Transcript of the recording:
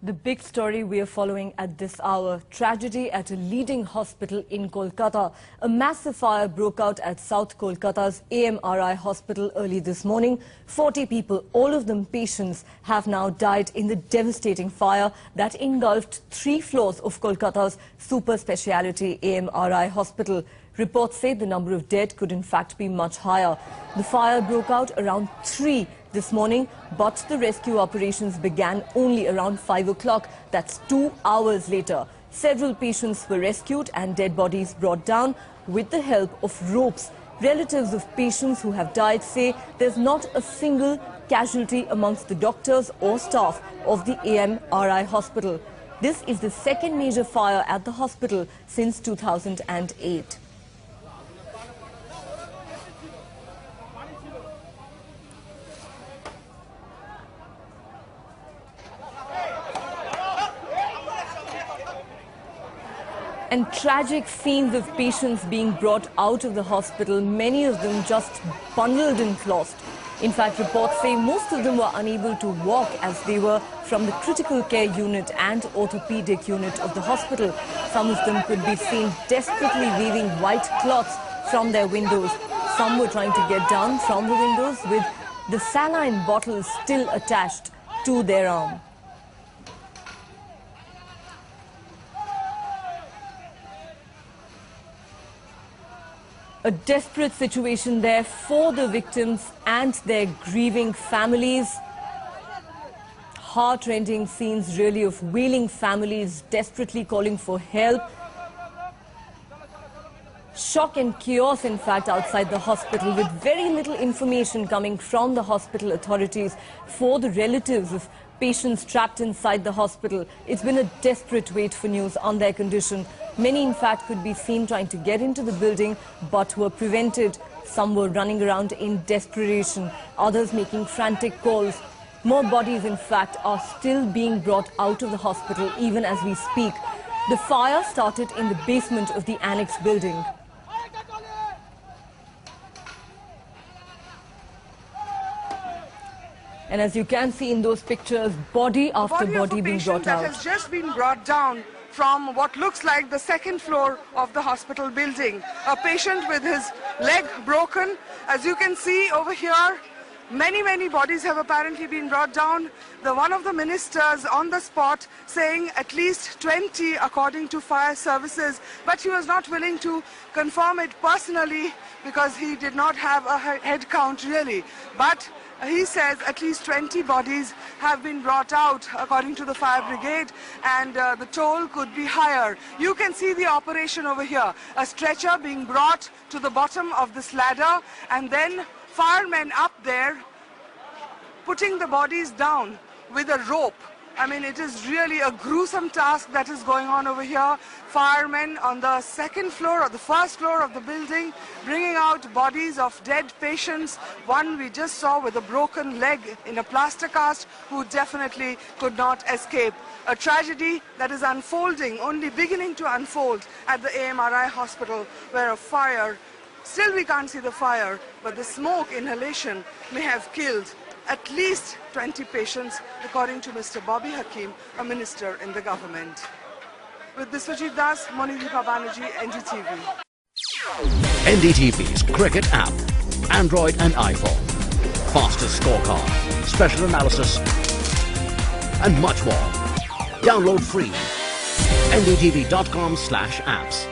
The big story we are following at this hour, tragedy at a leading hospital in Kolkata. A massive fire broke out at South Kolkata's AMRI hospital early this morning. 40 people, all of them patients, have now died in the devastating fire that engulfed 3 floors of Kolkata's super speciality AMRI hospital. Reports say the number of dead could in fact be much higher. The fire broke out around 3 this morning, but the rescue operations began only around 5 o'clock. That's 2 hours later. Several patients were rescued and dead bodies brought down with the help of ropes. Relatives of patients who have died say there's not a single casualty amongst the doctors or staff of the AMRI hospital. This is the second major fire at the hospital since 2008. And tragic scenes of patients being brought out of the hospital, many of them just bundled and lost. In fact, reports say most of them were unable to walk as they were from the critical care unit and orthopedic unit of the hospital. Some of them could be seen desperately waving white cloths from their windows. Some were trying to get down from the windows with the saline bottles still attached to their arm. A desperate situation there for the victims and their grieving families. Heart-rending scenes really of wailing families desperately calling for help. Shock and chaos, in fact, outside the hospital with very little information coming from the hospital authorities for the relatives of patients trapped inside the hospital. It's been a desperate wait for news on their condition. Many, in fact, could be seen trying to get into the building but were prevented. Some were running around in desperation, others making frantic calls. More bodies, in fact, are still being brought out of the hospital even as we speak. The fire started in the basement of the annex building. And as you can see in those pictures, body after body being brought out. That has just been brought down from what looks like the second floor of the hospital building. A patient with his leg broken. As you can see over here, many bodies have apparently been brought down. One of the ministers on the spot saying at least 20 according to fire services, but he was not willing to confirm it personally because he did not have a head count really. But he says at least 20 bodies have been brought out according to the fire brigade, and the toll could be higher. You can see the operation over here. A stretcher being brought to the bottom of this ladder, and then firemen up there putting the bodies down with a rope. I mean, it is really a gruesome task that is going on over here. Firemen on the second floor or the first floor of the building bringing out bodies of dead patients. One we just saw with a broken leg in a plaster cast who definitely could not escape. A tragedy that is unfolding, only beginning to unfold at the AMRI hospital, where a fire, still we can't see the fire, but the smoke inhalation may have killed at least 20 patients, according to Mr. Bobby Hakim, a minister in the government. With Biswajit Das, Monideepa Banerjee, NDTV. NDTV's cricket app, Android and iPhone, fastest scorecard, special analysis, and much more. Download free. ndtv.com/apps.